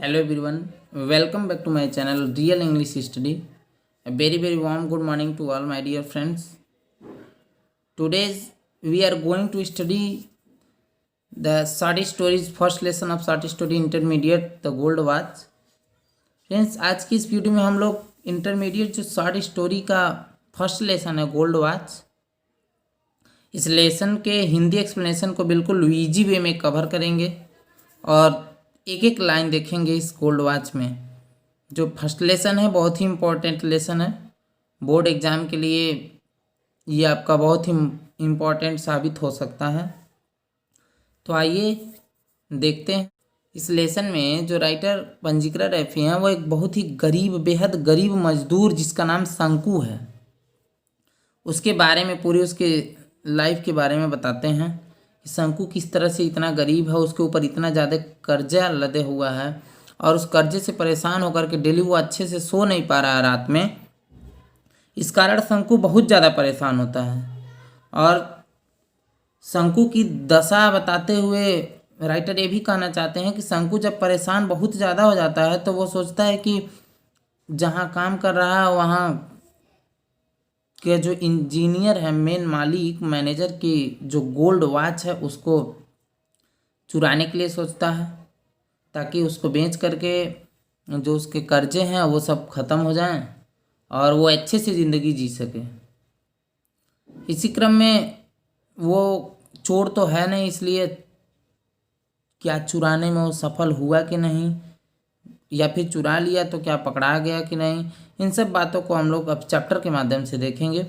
Hello everyone, welcome back to my channel Real English Study. A very warm good morning to all my dear friends. Today we are going to study the short stories first lesson of short story intermediate the gold watch. Friends आज की इस video में हम लोग intermediate जो short story का first lesson है gold watch, इस लेसन के हिंदी एक्सप्लेनेशन को बिल्कुल ईजी वे में कवर करेंगे और एक एक लाइन देखेंगे इस गोल्ड वॉच में। जो फर्स्ट लेसन है बहुत ही इम्पोर्टेंट लेसन है, बोर्ड एग्ज़ाम के लिए ये आपका बहुत ही इम्पोर्टेंट साबित हो सकता है। तो आइए देखते हैं। इस लेसन में जो राइटर पंजीकृत रैफी हैं वो एक बहुत ही गरीब, बेहद गरीब मजदूर जिसका नाम शंकु है, उसके बारे में पूरी उसके लाइफ के बारे में बताते हैं कि शंकु किस तरह से इतना गरीब है, उसके ऊपर इतना ज़्यादा कर्जा लदे हुआ है और उस कर्जे से परेशान होकर के डेली वो अच्छे से सो नहीं पा रहा है रात में। इस कारण शंकु बहुत ज़्यादा परेशान होता है और शंकु की दशा बताते हुए राइटर ये भी कहना चाहते हैं कि शंकु जब परेशान बहुत ज़्यादा हो जाता है तो वो सोचता है कि जहाँ काम कर रहा है वहाँ के जो इंजीनियर है, मेन मालिक, मैनेजर की जो गोल्ड वॉच है उसको चुराने के लिए सोचता है ताकि उसको बेच करके जो उसके कर्जे हैं वो सब ख़त्म हो जाएं और वो अच्छे से ज़िंदगी जी सके। इसी क्रम में वो चोर तो है नहीं, इसलिए क्या चुराने में वो सफल हुआ कि नहीं, या फिर चुरा लिया तो क्या पकड़ा गया कि नहीं, इन सब बातों को हम लोग अब चैप्टर के माध्यम से देखेंगे।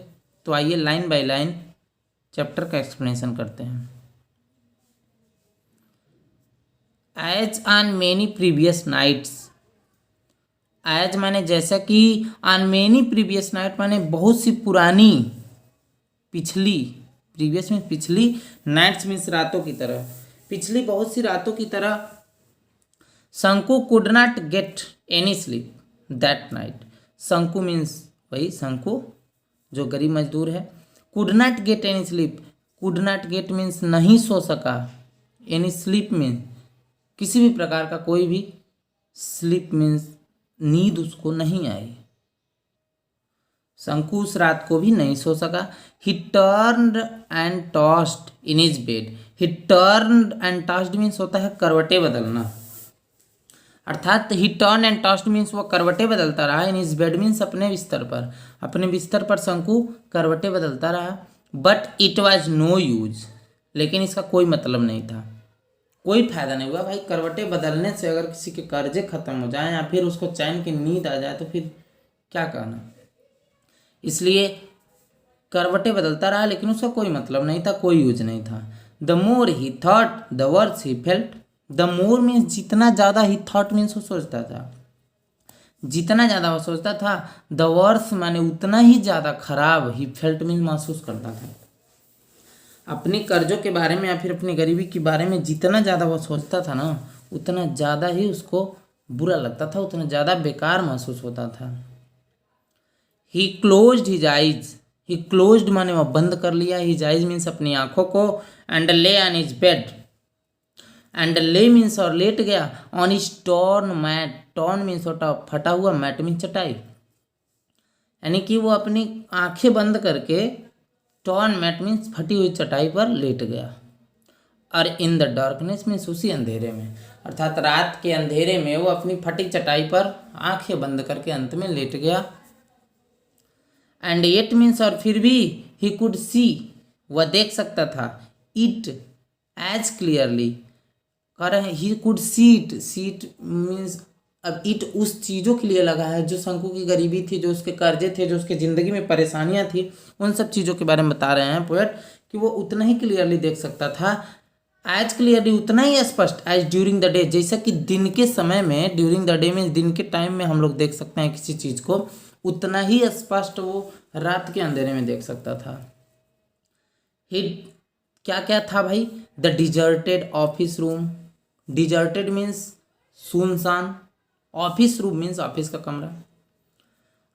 तो आइए लाइन बाय लाइन चैप्टर का एक्सप्लेनेशन करते हैं। As on many previous nights, as माने जैसा कि, ऑन मेनी प्रीवियस नाइट माने बहुत सी पुरानी, पिछली, प्रीवियस मीन्स पिछली, नाइट्स मीन्स रातों की तरह, पिछली बहुत सी रातों की तरह शंकु could not get any sleep that night. शंकु मीन्स वही शंकु जो गरीब मजदूर है। Could not get any sleep, could not gate means नहीं सो सका, एनी स्लीप मीन्स किसी भी प्रकार का कोई भी, स्लीप मीन्स नींद उसको नहीं आई। शंकु उस रात को भी नहीं सो सका। ही turned and tossed in his bed. He turned and tossed means होता है करवटें बदलना, अर्थात ही टर्न एंड टॉस्ड मीन्स वो करवटें बदलता रहा। इन हिज बेड मीन्स अपने बिस्तर पर, अपने बिस्तर पर शंकु करवटें बदलता रहा। But it was no use, लेकिन इसका कोई मतलब नहीं था, कोई फायदा नहीं हुआ। भाई करवटें बदलने से अगर किसी के कर्जे खत्म हो जाए या फिर उसको चैन की नींद आ जाए तो फिर क्या कहना। इसलिए करवटें बदलता रहा लेकिन उसका कोई मतलब नहीं था, कोई यूज नहीं था। The more he thought the worse he felt. The more means जितना ज़्यादा, ही थॉट मीन्स वो सोचता था, जितना ज़्यादा वो सोचता था, द वर्स माने उतना ही ज़्यादा खराब, ही फेल्ट मीन्स महसूस करता था। अपने कर्जों के बारे में या फिर अपनी गरीबी के बारे में जितना ज़्यादा वो सोचता था ना, उतना ज़्यादा ही उसको बुरा लगता था, उतना ज़्यादा बेकार महसूस होता था। ही क्लोज्ड हिज आइज, ही क्लोज्ड माने वह बंद कर लिया, हिज आइज मीन्स अपनी आंखों को, and lay on his bed, and lay means और लेट गया, on his torn mat, torn means होता फटा हुआ, मैट मीन्स चटाई, यानी कि वो अपनी आंखें बंद करके टॉर्न मैट मीन्स फटी हुई चटाई पर लेट गया। और इन द डार्कनेस मीन्स उसी अंधेरे में, अर्थात रात के अंधेरे में वो अपनी फटी चटाई पर आंखें बंद करके अंत में लेट गया। एंड येट मीन्स और फिर भी, ही कुड सी वह देख सकता था, इट एज क्लियरली, कह रहे हैं he could see it, see it means अब इट उस चीज़ों के लिए लगा है जो शंकु की गरीबी थी, जो उसके कर्जे थे, जो उसके ज़िंदगी में परेशानियां थी, उन सब चीज़ों के बारे में बता रहे हैं पोएट कि वो उतना ही क्लियरली देख सकता था, एज क्लियरली उतना ही स्पष्ट, एज ड्यूरिंग द डे, जैसा कि दिन के समय में, ड्यूरिंग द डे मीन्स दिन के टाइम में हम लोग देख सकते हैं किसी चीज़ को, उतना ही स्पष्ट वो रात के अंधेरे में देख सकता था। ही क्या क्या था भाई, the deserted office room, deserted means सुनसान, ऑफिस रूम मीन्स ऑफिस का कमरा।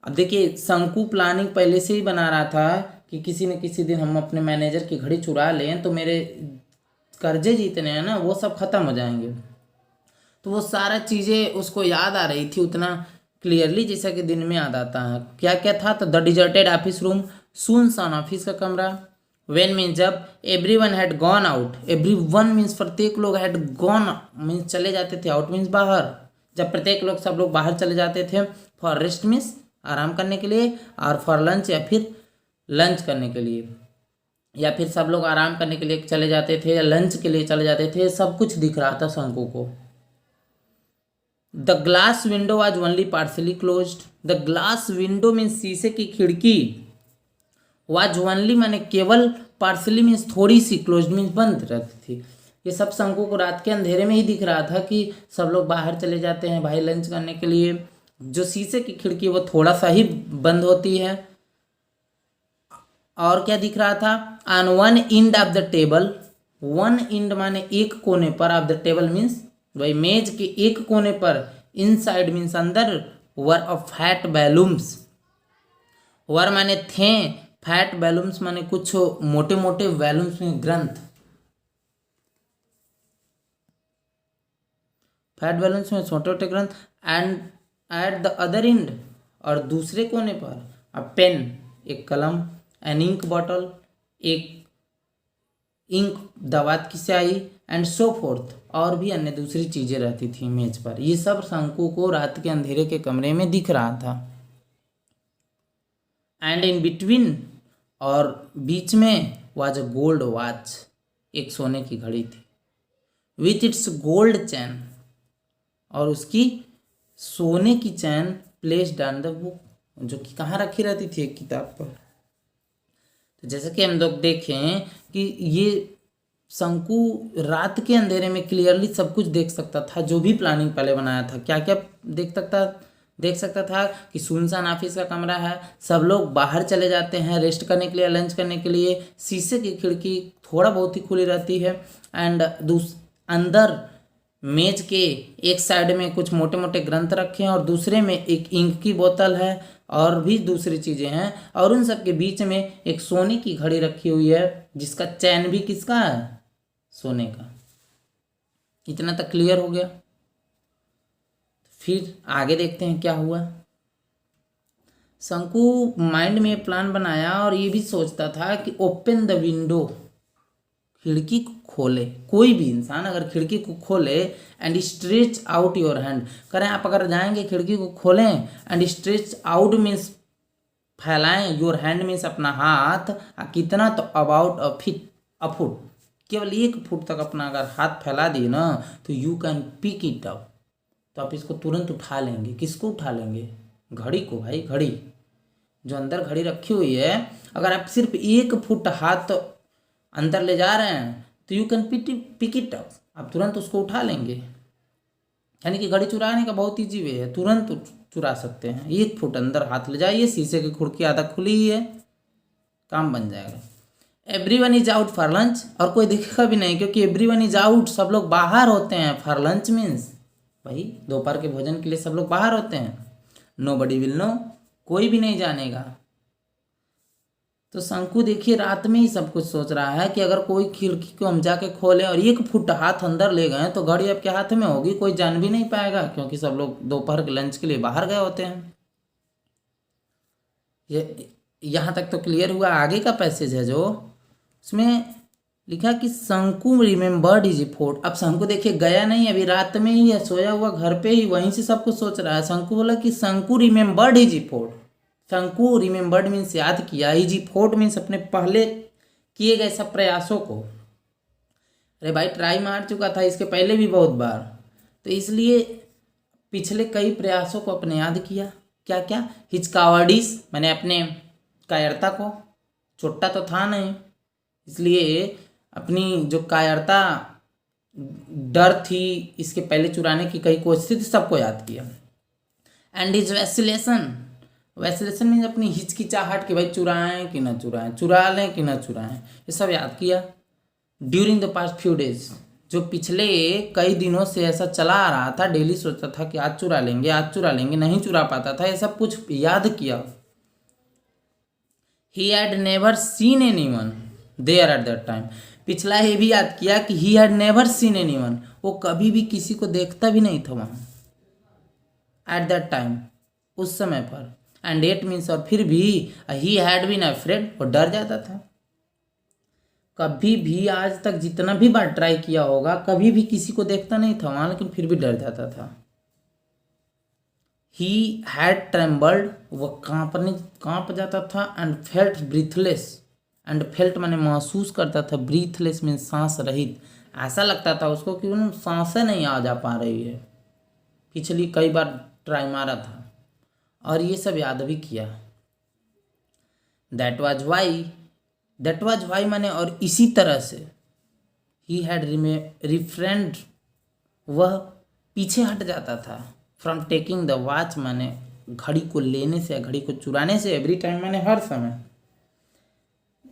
अब देखिए शंकु प्लानिंग पहले से ही बना रहा था कि किसी न किसी दिन हम अपने मैनेजर की घड़ी चुरा लें तो मेरे कर्जे जितने हैं ना वो सब खत्म हो जाएंगे। तो वो सारा चीज़ें उसको याद आ रही थी उतना क्लियरली जैसा कि दिन में याद आता है। क्या क्या था? तो द डिजर्टेड ऑफिस रूम, सुनसान ऑफिस का कमरा। वेन मीन्स जब, every one had gone out, every one means प्रत्येक लोग, हैड गॉन मीन्स चले जाते थे, आउट मीन्स बाहर, जब प्रत्येक लोग सब लोग बाहर चले जाते थे। फॉर रेस्ट मीन्स आराम करने के लिए, और फॉर लंच या फिर लंच करने के लिए, या फिर सब लोग आराम करने के लिए चले जाते थे या लंच के लिए चले जाते थे, सब कुछ दिख रहा था शंकु को। The glass window was only partially closed, the glass window means शीशे की खिड़की, वॉज ओनली माने केवल, पार्शली मीन्स थोड़ी सी, क्लोज्ड मीन्स बंद रहती थी। ये सब शंकु को रात के अंधेरे में ही दिख रहा था कि सब लोग बाहर चले जाते हैं भाई लंच करने के लिए, जो शीशे की खिड़की वो थोड़ा सा ही बंद होती है। और क्या दिख रहा था? On one end of the table, one end माने एक कोने पर, ऑफ द टेबल मीन्स भाई मेज के एक कोने पर, इनसाइड मीन्स अंदर, वर ऑफ फैट बैलूम्स, वर माने थे, फैट बैलूम्स माने कुछ मोटे मोटे बैलूम्स में ग्रंथ, फैट बैलूम्स में छोटे छोटे ग्रंथ। And at the other end, और दूसरे कोने पर, अ पेन एक कलम, एन इंक बॉटल एक इंक दवात की स्याही, एंड सो फोर्थ, और भी अन्य दूसरी चीज़ें रहती थी मेज पर। ये सब शंकु को रात के अंधेरे के कमरे में दिख रहा था। एंड इन बिटवीन, और बीच में, वाज अ गोल्ड वॉच, एक सोने की घड़ी थी, विथ इट्स गोल्ड चैन, और उसकी सोने की चैन प्लेस्ड ऑन द बुक, जो कि कहाँ रखी रहती थी? एक किताब पर। तो जैसे कि हम लोग देखें कि ये शंकु रात के अंधेरे में क्लियरली सब कुछ देख सकता था, जो भी प्लानिंग पहले बनाया था। क्या क्या देख सकता था कि सुनसान ऑफिस का कमरा है, सब लोग बाहर चले जाते हैं रेस्ट करने के लिए, लंच करने के लिए, शीशे की खिड़की थोड़ा बहुत ही खुली रहती है, एंड अंदर मेज के एक साइड में कुछ मोटे मोटे ग्रंथ रखे हैं, और दूसरे में एक इंक की बोतल है, और भी दूसरी चीज़ें हैं, और उन सब के बीच में एक सोने की घड़ी रखी हुई है, जिसका चैन भी किसका है? सोने का। इतना तक क्लियर हो गया। फिर आगे देखते हैं क्या हुआ। शंकु माइंड में प्लान बनाया और ये भी सोचता था कि ओपन द विंडो, खिड़की को खोले। कोई भी इंसान अगर खिड़की को खोले, and stretch out your hand, करें आप अगर जाएंगे खिड़की को खोलें, एंड स्ट्रेच आउट मीन्स फैलाएं, योर हैंड मीन्स अपना हाथ, कितना? तो अबाउट अ फुट, केवल 1 फुट तक अपना अगर हाथ फैला दिए ना, तो you can pick it up, तो आप इसको तुरंत उठा लेंगे। किसको उठा लेंगे? घड़ी को भाई, घड़ी जो अंदर घड़ी रखी हुई है, अगर आप सिर्फ 1 फुट हाथ अंदर ले जा रहे हैं तो you can pick it up, आप तुरंत उसको उठा लेंगे। यानी कि घड़ी चुराने का बहुत ईजी वे है, तुरंत चुरा सकते हैं। 1 फुट अंदर हाथ ले जाइए, शीशे की खिड़की आधा खुली ही है, काम बन जाएगा। Everyone is out for lunch, और कोई दिखेगा भी नहीं, क्योंकि एवरीवन इज आउट, सब लोग बाहर होते हैं। फॉर लंच मीन्स भाई दोपहर के भोजन के लिए सब लोग बाहर होते हैं। नो बडी विल नो, कोई भी नहीं जानेगा। तो शंकु देखिए रात में ही सब कुछ सोच रहा है कि अगर कोई खिड़की को हम जाके खोलें और 1 फुट हाथ अंदर ले गए तो घड़ी आपके हाथ में होगी, कोई जान भी नहीं पाएगा, क्योंकि सब लोग दोपहर के लंच के लिए बाहर गए होते हैं। ये यहाँ तक तो क्लियर हुआ। आगे का पैसेज है जो, उसमें लिखा कि शंकु रिमेम्बर्ड हिज फोर्ट। अब शंकु देखिए गया नहीं, अभी रात में ही है, सोया हुआ घर पे ही, वहीं से सब कुछ सोच रहा है। शंकु बोला कि शंकु रिमेम्बर्ड हिज फोर्ट, शंकु रिमेम्बर्ड मीन्स याद किया, हिज फोर्ट मीन्स अपने पहले किए गए सब प्रयासों को। अरे भाई ट्राई मार चुका था इसके पहले भी बहुत बार, तो इसलिए पिछले कई प्रयासों को अपने याद किया। क्या क्या? हिज कावर्डिस, मैंने अपने कायरता को, छोटा तो था नहीं, इसलिए अपनी जो कायरता, डर थी इसके पहले चुराने की कई कोशिश थी, सबको याद किया। एंड हिज वैसिलेशन, वैसिलेशन मीन्स अपनी हिचकिचाहट कि भाई चुराएं कि ना चुराएं, चुरा लें कि ना चुराएं, ये सब याद किया। During the past few days, जो पिछले कई दिनों से ऐसा चला आ रहा था, डेली सोचता था कि आज चुरा लेंगे, आज चुरा लेंगे, नहीं चुरा पाता था, ये सब कुछ याद किया। He had never seen anyone there at that time, पिछला ये भी याद किया कि he had never seen anyone, वो कभी भी किसी को देखता भी नहीं था वहाँ एट दैट टाइम, उस समय पर। एंड एट मीन्स और फिर भी ही हैड बीन अफ्रेड, वो डर जाता था। कभी भी आज तक जितना भी बार ट्राई किया होगा कभी भी किसी को देखता नहीं था वहाँ, लेकिन फिर भी डर जाता था। ही हैड ट्रेम्बल्ड, वह कांप जाता था। And felt breathless, and felt माने महसूस करता था, ब्रीथलेस मीन्स सांस रहित। ऐसा लगता था उसको कि उन सांसें नहीं आ जा पा रही है। पिछली कई बार ट्राई मारा था और ये सब याद भी किया। दैट वाज वाई माने और इसी तरह से। ही हैड रिफ्रेंड, वह पीछे हट जाता था। फ्रॉम टेकिंग द वॉच माने घड़ी को लेने से या घड़ी को चुराने से। एवरी टाइम माने हर समय,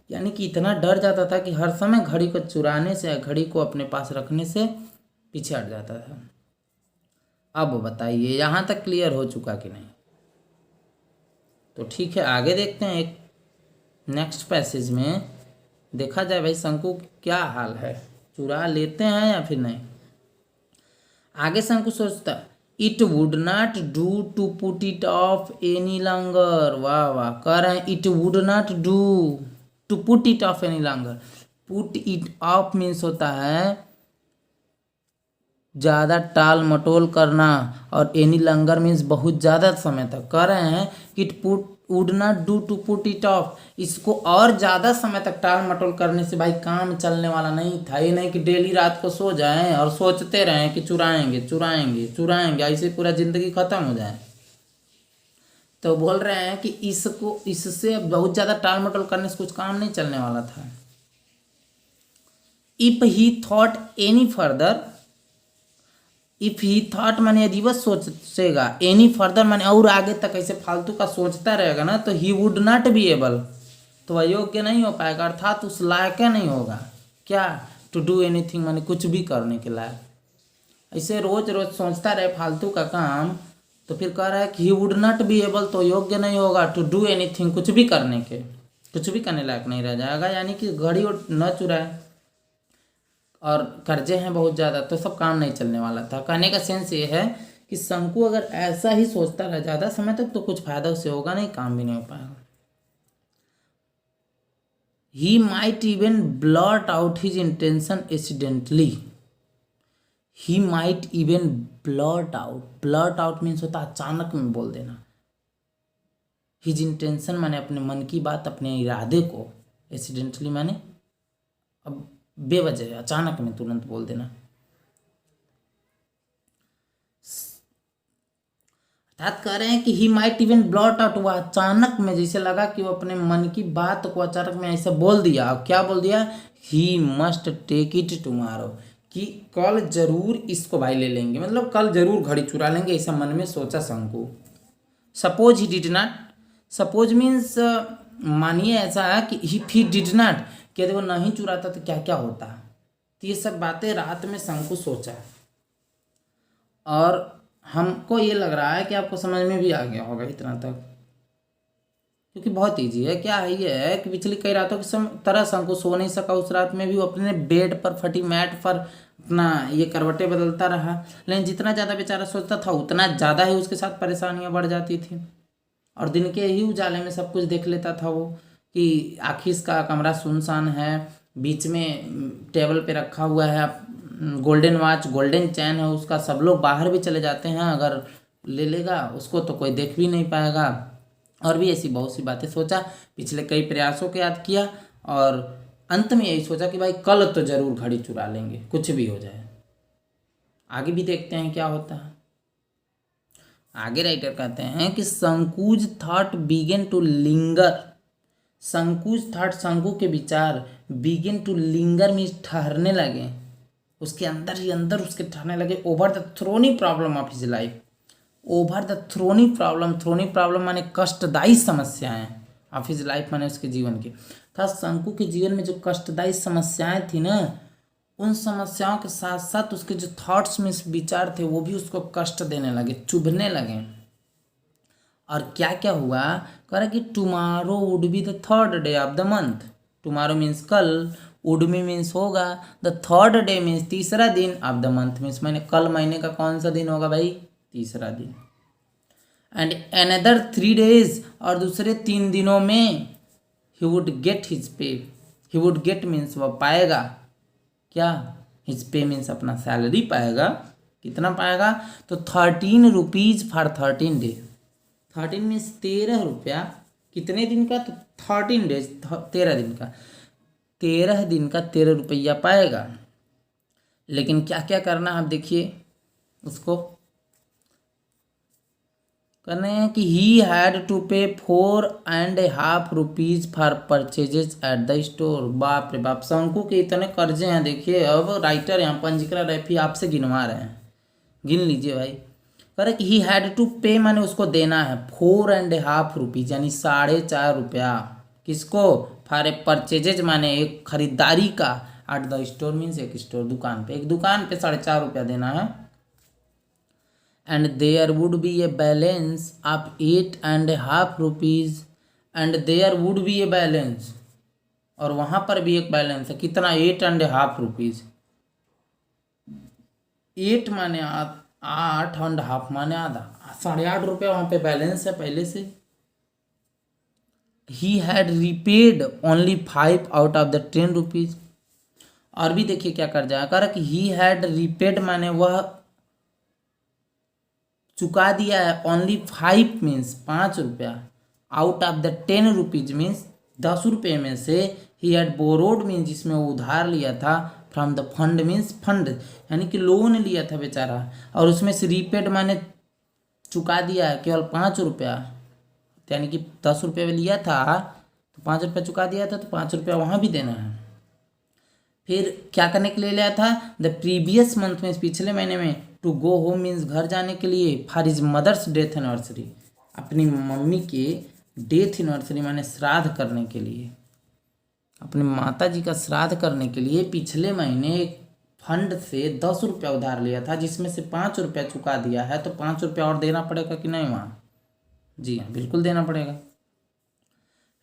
यानी कि इतना डर जाता था कि हर समय घड़ी को चुराने से या घड़ी को अपने पास रखने से पीछे हट जाता था। अब बताइए यहाँ तक क्लियर हो चुका कि नहीं? तो ठीक है, आगे देखते हैं। एक नेक्स्ट पैसेज में देखा जाए भाई शंकु क्या हाल है, चुरा लेते हैं या फिर नहीं। आगे शंकु सोचता, it would not do to put it off any longer. वाह वाह, कह रहे हैं it would not do to put it off any longer. Put it off means होता है ज़्यादा टाल मटोल करना, और एनी लॉन्गर मीन्स बहुत ज़्यादा समय तक। कह रहे हैं कि it would not do to put it off, इसको और ज़्यादा समय तक टाल मटोल करने से भाई काम चलने वाला नहीं था। ये नहीं कि डेली रात को सो जाएं और सोचते रहें कि चुराएंगे चुराएंगे चुराएंगे, ऐसे पूरा ज़िंदगी ख़त्म हो जाए। तो बोल रहे हैं कि इससे बहुत ज़्यादा टाल मटोल करने से कुछ काम नहीं चलने वाला था। If he thought any further, if he thought माने यदि वह सोचेगा, एनी फर्दर माने और आगे तक ऐसे फालतू का सोचता रहेगा ना, तो he would not be able, तो वह योग्य नहीं हो पाएगा, अर्थात उस लायक नहीं होगा। क्या? टू डू एनीथिंग माने कुछ भी करने के लायक। ऐसे रोज रोज सोचता रहे फालतू का काम, तो फिर कह रहा है कि he would not be able, तो योग्य नहीं होगा टू डू एनीथिंग, कुछ भी करने के, कुछ भी करने लायक नहीं रह जाएगा। यानी कि घड़ी न चुराए और कर्जे हैं बहुत ज़्यादा, तो सब काम नहीं चलने वाला था। कहने का सेंस ये है कि शंकु अगर ऐसा ही सोचता रहा ज़्यादा समय तक तो कुछ फायदा उससे होगा नहीं, काम भी नहीं हो पाएगा। He might even blot out his intention accidentally. He might even blot out means होता अचानक में बोल देना। हिज इंटेंशन माने अपने मन की बात, अपने इरादे को। एक्सीडेंटली माने अब बेवजह अचानक में तुरंत बोल देना। अर्थात कह रहे हैं कि he might even blot out, वह अचानक में जैसे लगा कि वो अपने मन की बात को अचानक में ऐसे बोल दिया। अब क्या बोल दिया? He must take it tomorrow, कि कल जरूर इसको भाई ले लेंगे, मतलब कल जरूर घड़ी चुरा लेंगे, ऐसा मन में सोचा शंकु। Suppose he did not, suppose means मानिए ऐसा है कि ही डिड नॉट, कि यदि वो नहीं चुराता तो क्या क्या होता। तो ये सब बातें रात में शंकु सोचा, और हमको ये लग रहा है कि आपको समझ में भी आ गया होगा इतना तक, क्योंकि बहुत ईजी है। क्या है ये है कि पिछली कई रातों की तरह शंकु सो नहीं सका। उस रात में भी वो अपने बेड पर फटी मैट पर अपना ये करवटें बदलता रहा, लेकिन जितना ज़्यादा बेचारा सोचता था उतना ज़्यादा ही उसके साथ परेशानियां बढ़ जाती थी। और दिन के ही उजाले में सब कुछ देख लेता था वो, कि आखिर इसका कमरा सुनसान है, बीच में टेबल पे रखा हुआ है गोल्डन वॉच, गोल्डन चैन है उसका, सब लोग बाहर भी चले जाते हैं, अगर ले लेगा उसको तो कोई देख भी नहीं पाएगा। और भी ऐसी बहुत सी बातें सोचा, पिछले कई प्रयासों को याद किया, और अंत में यही सोचा कि भाई कल तो ज़रूर घड़ी चुरा लेंगे, कुछ भी हो जाए। आगे भी देखते हैं क्या होता है। आगे राइटर कहते हैं कि Shanku's thought began to linger, Shanku's thought Shanku के विचार बिगेन टू लिंगर मीन्स ठहरने लगे, उसके अंदर ही अंदर उसके ठहरने लगे। Over the thorny problem of his life, over the thorny problem माने कष्टदायी समस्याएं, ऑफ हिज लाइफ माने उसके जीवन की। था शंकु के जीवन में जो कष्टदायी समस्याएं थी ना, उन समस्याओं के साथ साथ उसके जो थॉट्स में विचार थे वो भी उसको कष्ट देने लगे, चुभने लगे। और क्या क्या हुआ? कह रहा कि tomorrow would be the third day of the month, tomorrow means कल वुड में मीन्स होगा, द थर्ड डे मीन्स तीसरा दिन, ऑफ द मंथ मीन्स महीने का कौन सा दिन होगा भाई, तीसरा दिन। एंड अनदर 3 days, और दूसरे 3 दिनों में he would get his pay, he would get means वह पाएगा क्या, हिज पे मीन्स अपना सैलरी पाएगा, कितना पाएगा, तो 13 रुपीज फॉर 13 डेज। 13 मीन्स 13 रुपया, कितने दिन का, तो 13 डेज, 13 दिन का, 13 दिन का 13 रुपया पाएगा। लेकिन क्या क्या करना है, आप देखिए उसको करने हैं कि ही हैड टू पे 4.5 rupees for purchases at the store. बाप रे बाप, शंकु के इतने कर्जे हैं देखिए। अब राइटर यहाँ पंजिकरा रैफी आपसे गिनवा रहे हैं, गिन लीजिए भाई। करे कि ही हैड टू पे माने उसको देना है 4.5 रुपीज यानी 4.5 रुपया, किसको, फॉर ए परचेजेज माने एक खरीदारी का, एट द स्टोर मीन्स एक स्टोर, दुकान पे, एक दुकान पे 4.5 रुपया देना है। and there would be a balance of 8.5 rupees, and there would be a balance, और वहाँ पर भी एक बैलेंस है, कितना, 8.5 रुपीज। 8 माने 8.5 माने आधा, 8.5 रुपया वहाँ पे बैलेंस है पहले से। He had repaid only 5 out of the 10 rupees. और भी देखिए क्या कर जाएगा कि ही हैड रिपेड माने वह चुका दिया है, ओनली 5 मीन्स 5 रुपया, out of the 10 rupees means 10 रुपये में से, ही हैड बोरोड मीन्स जिसमें वो उधार लिया था, from the fund means fund यानी कि लोन लिया था बेचारा, और उसमें से रिपेड माने चुका दिया है केवल 5 रुपया, यानी कि 10 रुपये में लिया था तो 5 रुपया चुका दिया था, तो 5 रुपया वहाँ भी देना है। फिर क्या करने के लिए लिया था, द प्रीवियस मंथ में, पिछले महीने में, टू गो होम मीन्स घर जाने के लिए, for his mother's death anniversary, अपनी मम्मी के डेथ एनिवर्सरी माने श्राद्ध करने के लिए, अपनी माता जी का श्राद्ध करने के लिए पिछले महीने एक फंड से 10 रुपया उधार लिया था, जिसमें से 5 रुपया चुका दिया है, तो 5 रुपया और देना पड़ेगा कि नहीं वहाँ, जी हाँ बिल्कुल देना पड़ेगा।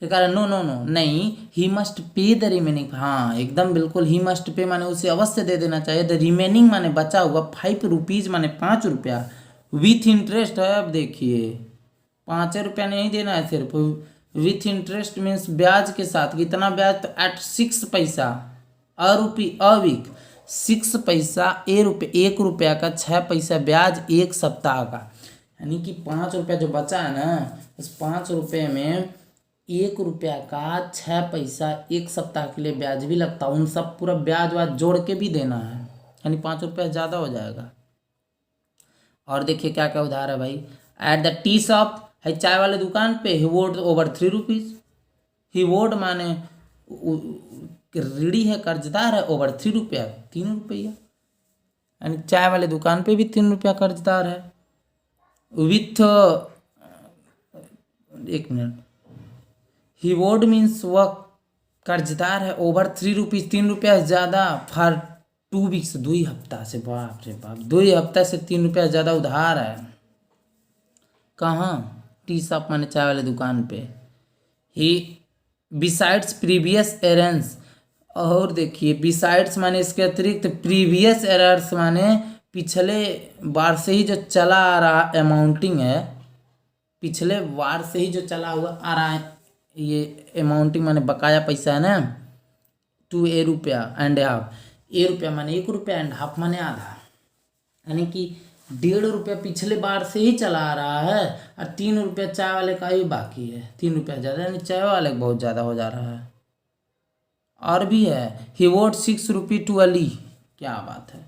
फिर कह रहा नो नो नो नहीं, he must pay the remaining, हाँ एकदम बिल्कुल, ही मस्ट पे माने उसे अवश्य दे देना चाहिए, द रिमेनिंग माने बचा हुआ 5 रुपीज माने 5 रुपया, विथ इंटरेस्ट है। अब देखिए 5 रुपया नहीं देना है सिर्फ, विथ इंटरेस्ट मीन्स ब्याज के साथ, कितना ब्याज, तो एट 6 पैसा अवीक 6 पैसा, 1 रुपया का 6 पैसा ब्याज 1 सप्ताह का, यानी कि 5 रुपया जो बचा है ना, उस 5 रुपये में 1 रुपया का 6 पैसा 1 सप्ताह के लिए ब्याज भी लगता है, उन सब पूरा ब्याज वाज जोड़ के भी देना है, यानी 5 रुपया ज़्यादा हो जाएगा। और देखिए क्या क्या उधार है भाई, एट द टी शॉप है, चाय वाले दुकान पे, ही वोड ओवर 3 रुपीज, ही वोड माने ऋणी है, कर्जदार है, ओवर 3 रुपया 3 रुपया, यानी चाय वाले दुकान पे भी 3 रुपया कर्जदार है, विथ, एक मिनट, ही वोड मीन्स वह कर्जदार है, ओवर 3 रुपीज 3 रुपया ज़्यादा, फॉर 2 वीक्स 2 हफ्ता से, बाप रे बाप 2 हफ्ता से 3 रुपया ज़्यादा उधार है। कहाँ, टी शॉप माने चाय वाले दुकान पे। ही बिसाइड्स प्रीवियस एरर्स, और देखिए बिसाइड्स माने इसके अतिरिक्त, प्रीवियस एरर्स माने पिछले बार से ही जो चला आ रहा अमाउंटिंग है, पिछले बार से ही जो चला हुआ आ रहा है, ये अमाउंटिंग माने बकाया पैसा है ना, 2 रुपया एंड हाफ, रुपया माने 1 रुपया एंड हाफ माने आधा, यानी कि 1.5 रुपया पिछले बार से ही चला आ रहा है, और 3 रुपया चाय वाले का ही बाकी है, 3 रुपया ज़्यादा, यानी चाय वाले का बहुत ज़्यादा हो जा रहा है। और भी है, ही वोट 6 रुपी टू अली, क्या बात है,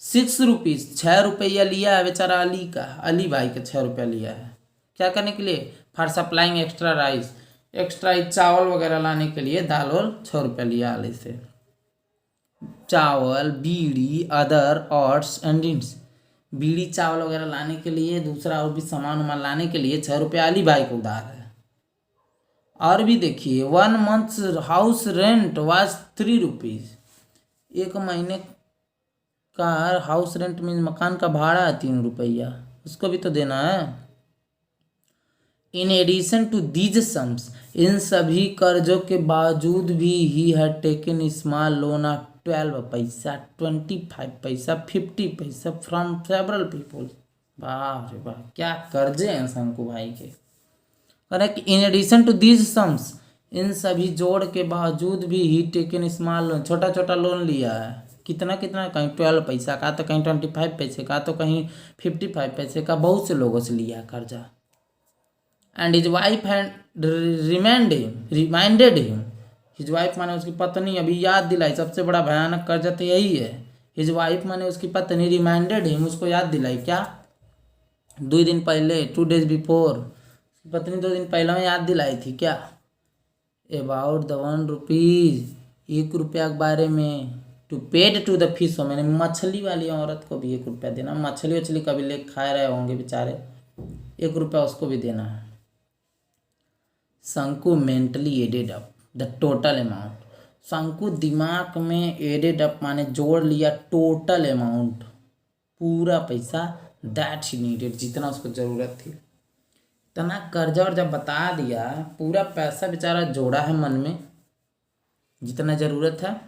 6 रुपीज़ 6 रुपया लिया है बेचारा अली का, अली भाई का 6 रुपया लिया है, क्या करने के लिए, for supplying extra rice, extra चावल वगैरह लाने के लिए, दाल वाल 6 रुपया लिया अली से, चावल बीड़ी अदर ऑड्स एंड ड्रिंक्स, बीड़ी चावल वगैरह लाने के लिए, दूसरा और भी सामान वामान लाने के लिए 6 रुपया अली भाई को उधार है। और भी देखिए 1 month house rent was 3 rupees, 1 महीने का हाउस रेंट मीन मकान का भाड़ा है 3 रुपया, उसको भी तो देना है। In addition to these sums, इन सभी कर्जों के बावजूद भी he had taken small loan of 12 पैसा, 25 पैसा, 50 पैसा फ्रॉम सेवरल पीपल। वाह रे वाह, क्या कर्जे हैं शंकु भाई के। Correct, in addition to these sums, इन सभी जोड़ के बावजूद भी ही टेकन स्मॉल लोन, छोटा छोटा लोन लिया है। कितना कितना, कहीं 12 पैसा का, तो कहीं 25 पैसे का, तो कहीं 55 पैसे का, बहुत से लोगों से लिया कर्जा। And his wife had reminded him, his wife माने उसकी पत्नी अभी याद दिलाई, सबसे बड़ा भयानक कर्जा तो यही है। हिज वाइफ माने उसकी पत्नी, रिमाइंडेड हिम, उसको याद दिलाई क्या, 2 दिन पहले, 2 days बिफोर, पत्नी 2 दिन पहले में याद दिलाई थी क्या, अबाउट द 1 रुपीज, 1 रुपया के बारे में, to paid to the fish, मैंने मछली वाली औरत को भी 1 रुपया देना, मछली वछली कभी ले खा रहे होंगे बेचारे, 1 रुपया उसको भी देना है। Shanku mentally added up the total amount, Shanku दिमाग में एडेड अप माने जोड़ लिया टोटल अमाउंट, पूरा पैसा, दैट ही नीडेड, जितना उसको ज़रूरत थी, इतना कर्जा और जब बता दिया, पूरा पैसा बेचारा जोड़ा है मन में, जितना ज़रूरत है,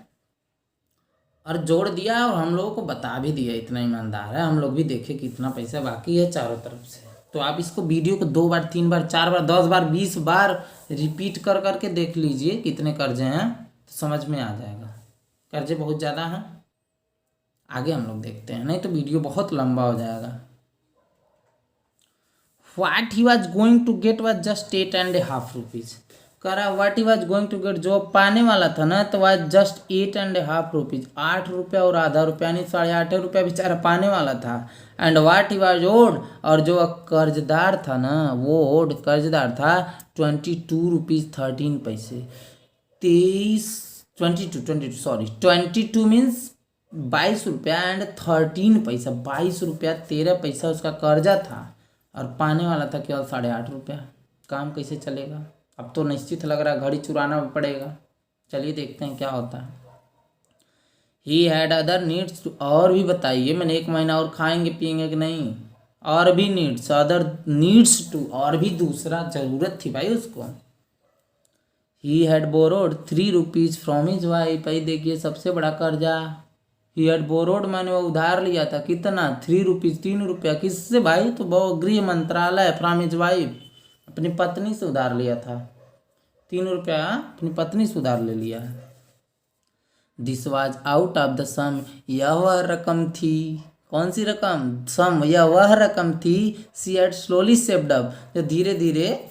और जोड़ दिया, और हम लोगों को बता भी दिया, इतना ईमानदार है, हम लोग भी देखे कि इतना पैसा बाकी है चारों तरफ से। तो आप इसको वीडियो को 2 बार, 3 बार, 4 बार, 10 बार, 20 बार रिपीट कर करके देख लीजिए कितने कर्जे हैं, तो समझ में आ जाएगा। कर्जे बहुत ज़्यादा हैं, आगे हम लोग देखते हैं, नहीं तो वीडियो बहुत लंबा हो जाएगा। What he was going to get was just 8.5 rupees, करा what he was going to get, जो पाने वाला था ना, तो वॉज जस्ट 8.5 रुपीज, 8 रुपया और आधा रुपया, यानी 8.5 रुपया बेचारा पाने वाला था। एंड व्हाट ही वॉज ओड, और जो कर्जदार था ना, वो ओड कर्जदार था 22 रुपीज 13 पैसे, 22 मीन्स 22 रुपया एंड 13 पैसा, 22 रुपया 13 पैसा उसका कर्जा था, और पाने वाला था केवल 8.5 रुपया। काम कैसे चलेगा, अब तो निश्चित लग रहा है घड़ी चुराना पड़ेगा। चलिए देखते हैं क्या होता है। He had other needs to, और भी बताइए, मैंने 1 महीना और खाएंगे पिएंगे कि नहीं, और भी नीड्स, अदर नीड्स टू, और भी दूसरा ज़रूरत थी भाई उसको। He had borrowed 3 rupees from his wife, भाई देखिए सबसे बड़ा कर्जा, ही हैड बोरोड माने वो उधार लिया था, कितना, 3 रुपीज़, 3 रुपया, किससे भाई, तो वो गृह मंत्रालय, फ्रॉम हिज वाइफ, अपनी पत्नी से उधार लिया था, 3 रुपया अपनी पत्नी से उधार ले लिया है। This was out of the sum, यह वह रकम थी, कौन सी रकम, सम, यह वह रकम थी, she had slowly saved up, जो धीरे धीरे,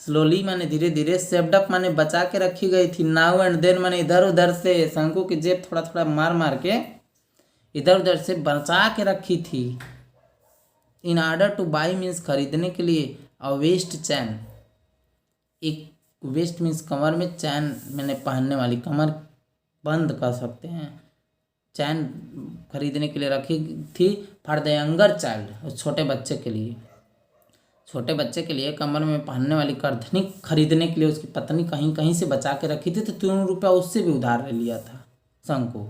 स्लोली माने धीरे धीरे, सेव्ड अप माने बचा के रखी गई थी, नाउ एंड देन माने इधर उधर से, शंकु की जेब थोड़ा थोड़ा मार मार के इधर उधर से बचा के रखी थी। In order two by means खरीदने के लिए, और वेस्ट चैन, एक वेस्ट मीन्स कमर में, चैन मैंने पहनने वाली, कमर बंद कर सकते हैं, चैन खरीदने के लिए रखी थी, फॉर द यंगर चाइल्ड, छोटे बच्चे के लिए, छोटे बच्चे के लिए कमर में पहनने वाली करधनी खरीदने के लिए उसकी पत्नी कहीं कहीं से बचा के रखी थी, तो 3 रुपया उससे भी उधार ले लिया था शंकु,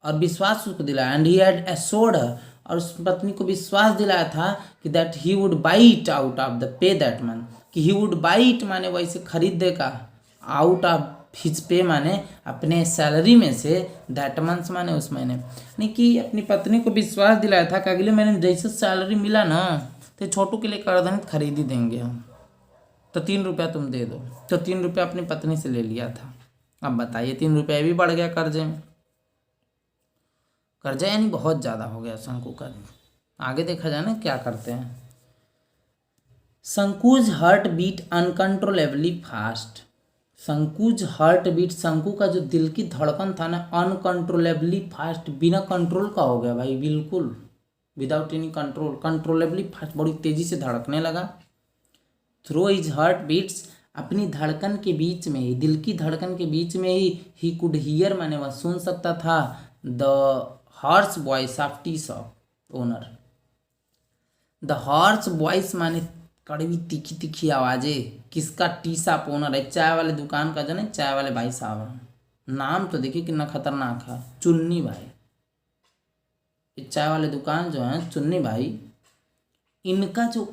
और विश्वास उसको दिलाया, एंड ही हैड एश्योर्ड हर, और उस पत्नी को विश्वास दिलाया था कि that he would buy it out of the pay that month, कि ही वुड बाई इट माने वैसे खरीद देगा, आउट ऑफ हिज पे माने अपने सैलरी में से, दैट मंथ माने उस महीने, यानी कि अपनी पत्नी को विश्वास दिलाया था कि अगले महीने जैसे सैलरी मिला ना, तो छोटू के लिए करधन खरीद ही देंगे हम, तो 3 रुपया तुम दे दो, तो 3 रुपया अपनी पत्नी से ले लिया था। अब बताइए 3 रुपया भी बढ़ गया कर्जे में, कर्जा यानी बहुत ज़्यादा हो गया शंकु का। आगे देखा जाए ना क्या करते हैं। Shanku's heart beat uncontrollably fast, Shanku's heart beat, Shanku का जो दिल की धड़कन था ना, अनकंट्रोलेबली फास्ट, बिना कंट्रोल का हो गया भाई, बिल्कुल विदाउट एनी कंट्रोल, कंट्रोलेबली फास्ट, बड़ी तेजी से धड़कने लगा। थ्रू हिज हार्ट बीट्स, अपनी धड़कन के बीच में ही, दिल की धड़कन के बीच में ही कुड हियर माने वह सुन सकता था, the horse voice of tea shop owner, the horse voice माने कड़वी तीखी तीखी आवाज़ें, किसका, टी शॉप ओनर है, चाय वाले दुकान का, जो ना चाय वाले भाई साहब हैं, नाम तो देखिए कितना खतरनाक है, चुन्नी भाई, ये चाय वाले दुकान जो है चुन्नी भाई, इनका जो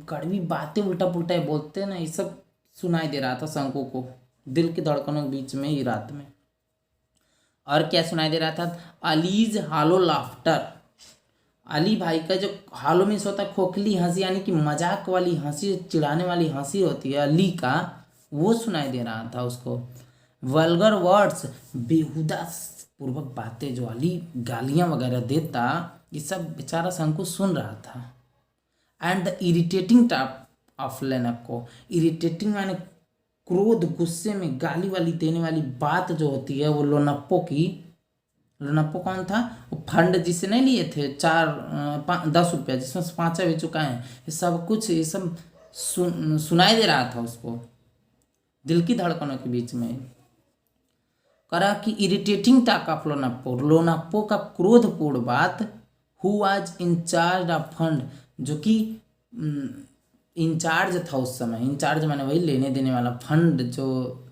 कड़वी बातें उल्टा पुल्टा बोलते हैं ना, ये सब सुनाई दे रहा था शंकु को दिल की धड़कनों के बीच में ही रात में। और क्या सुनाई दे रहा था? अलीज हालो लाफ्टर, अली भाई का जो हालो में होता है खोखली हंसी, यानी कि मजाक वाली हंसी, चिढ़ाने वाली हंसी होती है अली का, वो सुनाई दे रहा था उसको। वल्गर वर्ड्स, बेहुदा पूर्वक बातें जो अली गालियां वगैरह देता, ये सब बेचारा शंकु सुन रहा था। And the irritating type of लेनक्को, इरिटेटिंग माने क्रोध, गुस्से में गाली वाली देने वाली बात जो होती है वो लोनप्पो की। लोनप्पो कौन था? वो फंड जिसे नहीं लिए थे 10 रुपया, जिसमें 5 भी चुका है, ये सब कुछ, ये सब सुनाई दे रहा था उसको दिल की धड़कनों के बीच में। करा कि इरिटेटिंग टाक ऑफ लोनप्पो, लोनप्पो का क्रोधपूर्ण बात। Who was in charge of fund, जो कि इंचार्ज था उस समय, इंचार्ज माने वही लेने देने वाला, फंड जो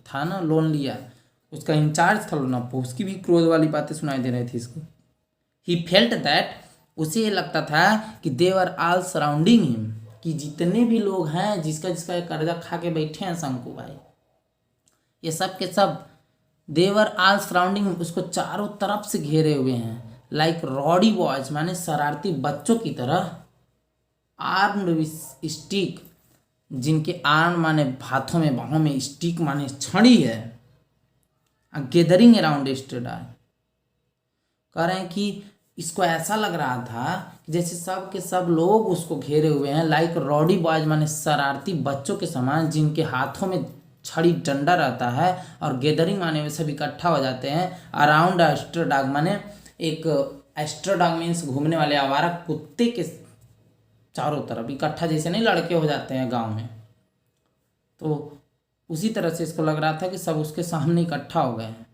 था ना लोन लिया उसका इंचार्ज था लोनप्पो, उसकी भी क्रोध वाली बातें सुनाई दे रही थी इसको। ही फेल्ट दैट, उसे ये लगता था कि दे वर ऑल सराउंडिंग हिम, कि जितने भी लोग हैं जिसका जिसका कर्जा खा के बैठे हैं शंकु भाई, ये सब के सब देवर ऑल सराउंडिंग, उसको चारों तरफ से घेरे हुए हैं। लाइक रॉडी बॉयज माने शरारती बच्चों की तरह। आर्म्ड विथ स्टिक, जिनके आर्म माने हाथों में बाहों में, स्टिक माने छड़ी है। गैदरिंग अराउंड स्टेडार, कह रहे हैं कि इसको ऐसा लग रहा था कि जैसे सब के सब लोग उसको घेरे हुए हैं। लाइक रॉडी बॉयज माने शरारती बच्चों के समान, जिनके हाथों में छड़ी डंडा रहता है। और गैदरिंग माने वे सब इकट्ठा हो जाते हैं। अराउंड एस्ट्रोडॉग माने एक, एस्ट्रोडॉग मीन्स घूमने वाले आवारा कुत्ते के चारों तरफ इकट्ठा, जैसे नहीं लड़के हो जाते हैं गांव में, तो उसी तरह से इसको लग रहा था कि सब उसके सामने इकट्ठा हो गए हैं।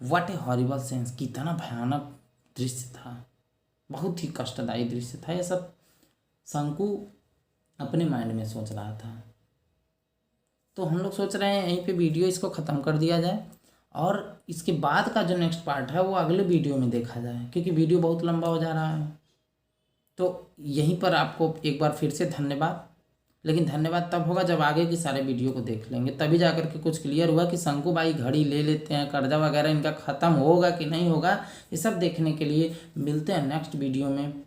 व्हाट ए हॉरिबल सेंस, कितना भयानक दृश्य था, बहुत ही कष्टदायी दृश्य था। ये सब शंकु अपने माइंड में सोच रहा था। तो हम लोग सोच रहे हैं यहीं पे वीडियो इसको ख़त्म कर दिया जाए, और इसके बाद का जो नेक्स्ट पार्ट है वो अगले वीडियो में देखा जाए, क्योंकि वीडियो बहुत लंबा हो जा रहा है। तो यहीं पर आपको एक बार फिर से धन्यवाद, लेकिन धन्यवाद तब होगा जब आगे की सारे वीडियो को देख लेंगे, तभी जाकर के कुछ क्लियर हुआ कि शंकु भाई घड़ी ले लेते हैं, कर्जा वगैरह इनका ख़त्म होगा कि नहीं होगा। ये सब देखने के लिए मिलते हैं नेक्स्ट वीडियो में,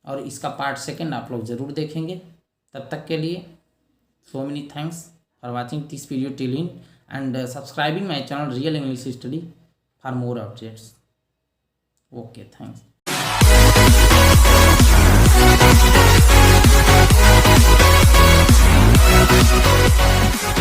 और इसका पार्ट 2 आप लोग ज़रूर देखेंगे। तब तक के लिए so many thanks for watching this video till in, and subscribing my channel real English study for more updates. Okay, thanks. We'll be right back.